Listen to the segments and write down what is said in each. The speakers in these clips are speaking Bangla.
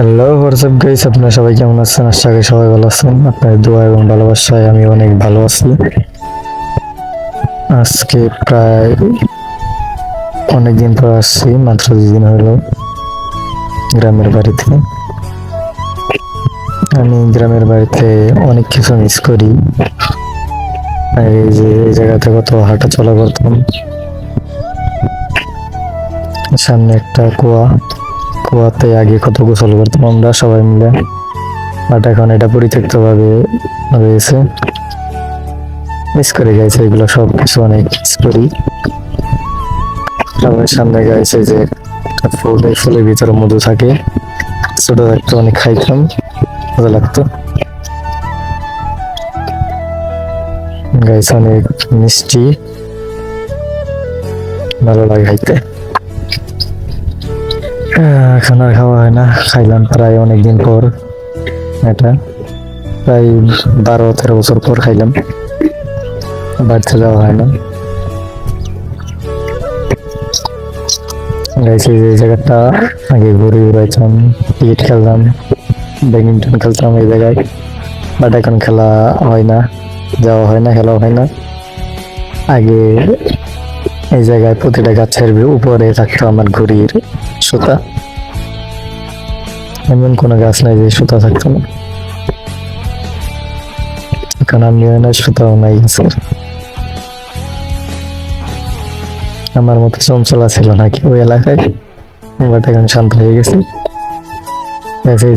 হ্যালো হোয়াটসঅ্যাপ গাইস, আপনারা সবাই কেমন আছেন? আশা করি সবাই ভালো আছেন। আপনাদের দোয়া এবং ভালোবাসায় আমি অনেক ভালো আছি। আজকে প্রায় অনেকদিন পর আসছি, মাত্র 2 দিন হলো গ্রামের বাড়িতে। আমি গ্রামের বাড়িতে অনেক কিছু মিস করি। আর এই যে এই জায়গাতে কত হাঁটা চলা করতাম, সামনে একটা কুয়াতে আগে কত গোসল করতাম আমরা সবাই মিলে, বাট এখন এটা পরিত্যক্ত ভাবে রয়েছে। মিস করে গেছে এগুলো সব কিছু, অনেক মিস করি। সবার সামনে গাইছে যে ফুল, এই ফুলের ভিতরে মধু থাকে। ছোট থাকতে অনেক খাইতাম, মজা লাগতো। গাইছে অনেক মিষ্টি, ভালো লাগে খাইতে। এখন আর খাওয়া হয় না, খাইলাম প্রায় অনেকদিন পর। এটা প্রায় 12-13 বছর পর খাইলাম, বাড়িতে যাওয়া হয় না। গাইছে যে জায়গাটা আগে ঘুরে বেড়াইতাম, ক্রিকেট খেলতাম, ব্যাডমিন্টন খেলতাম এই জায়গায়, বাট এখন খেলা হয় না, যাওয়া হয় না, খেলাও হয় না। আগে এই জায়গায় প্রতিটা গাছের উপরে থাকতো আমার ঘুড়ির সুতা। এমন কোনো গাছ নাই যে সুতা থাকতো না। এখন আমিও না, সুতাও নাই গাছের। আমার মতো চঞ্চলা ছিল নাকি ওই এলাকায়, বাট এখন শান্ত হয়ে গেছে।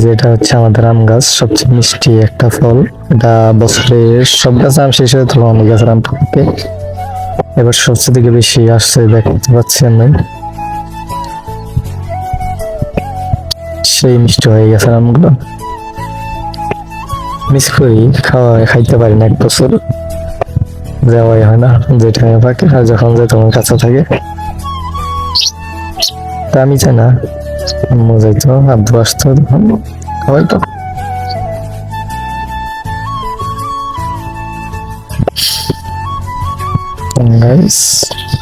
যেটা হচ্ছে আমাদের আম গাছ, সবচেয়ে মিষ্টি একটা ফল। এটা বছরে সব গাছ আম শেষ হয়ে তোলা, অনেক গাছের আম থাকে। এবার সবচেয়ে থেকে বেশি আসছে, দেখতে পাচ্ছি আমি। সেই মিষ্টি হয়ে গেছে আমগুলো, মিস করি। খাইতে পারি না, 1 বছর যাওয়াই হয় না, যে টাইমে পাকে আর যখন যায় তখন কাঁচা থাকে। তা আমি চাই না, আম্মু যাইতো, আব্বু আসতো, তখন হয়তো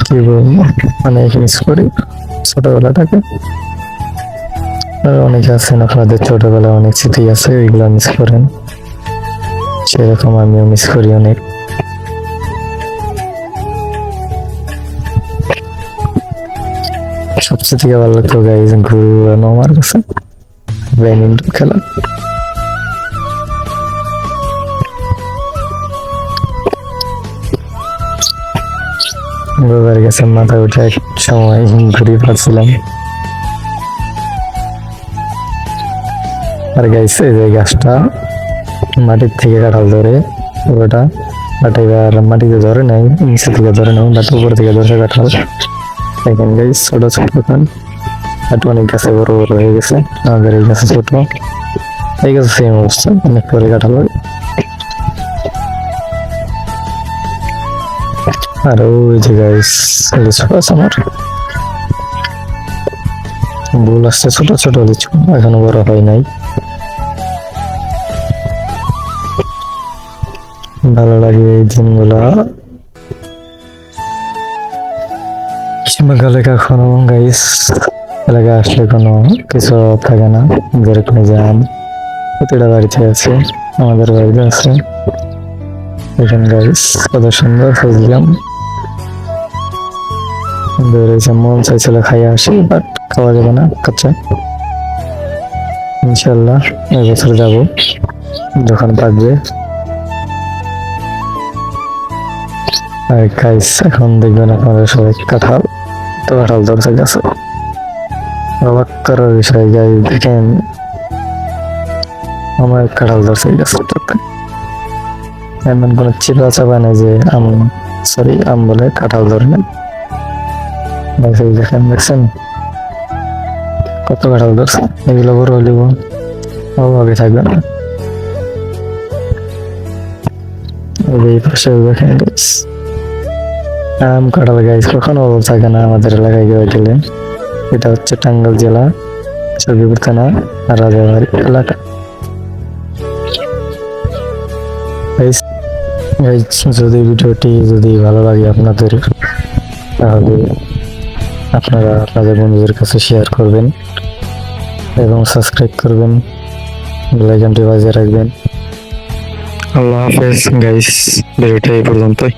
কি বলবো, অনেক মিস করি ছোটবেলাটাকে। অনেকে আছেন আপনাদের ছোটবেলায় অনেক স্মৃতি আছে, ওইগুলো মিস করেন, সেরকম আমিও মিস করি অনেক। সবচেয়ে থেকে ভালো লাগতো গাইজ ঘুরানো আমার কাছে, ব্যাডমিন্টন খেলা। বাবার কাছে মাথা উঠে এক সময় ঘুরে পাচ্ছিলাম। আর গাইছে যে গাছটা মাটির থেকে কাঁঠাল ধরে পুরোটা, বাট এবার মাটিতে ধরে নাই, নিচে থেকে ধরে নাই, বাট উপর থেকে ধরে কাঁঠাল। দেখেন গাইস, ছোট ছোট এখন, বাট অনেক গাছে বড় বড় হয়ে গেছে। আমাদের এই গাছে ছোট, এই গাছে সেম অবস্থা, অনেক পরে কাঁঠাল হয়। আর ওই যে গাইস লিচু গাছ, আমার ভুল আসছে, ছোট ছোট লিচু, এখনো বড় হয় নাই। ভালো লাগে এই দিনগুলা। সীমাকালে কখনো গাইস এলাকায় আসলে কোনো কিছু থাকে না, যেরকম জাম প্রতিটা বাড়িতে আছে, আমাদের বাড়িতে আছে। দেখেন গাইস কত সুন্দর ফজলাম বেড়েছে, মন চাইছিল খাইয়ে আসি, বাট খাওয়া যাবে না, কাঁচা। ইনশাল্লাহ এই বছর যাবো যখন পাকবে। আর গাইস এখন দেখবেন আপনারা সবাই কাঁঠাল, তো কাঁঠাল ধরছে গেছে। অবাক করার বিষয় গাইস, দেখেন আমার কাঁঠাল ধরছে গেছে। এমন কোনো চিপা চাপা নেই যে আম বলে কাঁঠাল ধরে না। দেখেন, দেখছেন কত কাঁঠাল ধরছে। এগুলো বড় হইলে অভাবে থাকবে না। এই পাশে দেখেন গাইস আম কাঁঠাল গাইস কখনো অভাব থাকে না আমাদের এলাকায় গেলে। এটা হচ্ছে টাঙ্গাইল জেলা, সখীপুর থানা, রাজাবাড়ি এলাকা। যদি ভিডিওটি ভালো লাগে আপনাদের, তাহলে আপনারা আপনাদের বন্ধুদের কাছে শেয়ার করবেন। এবং সাবস্ক্রাইব করবেন, বেল আইকনটি বাজিয়ে রাখবেন। আল্লাহ হাফেজ গাইস, ভিডিওটা এই পর্যন্তই।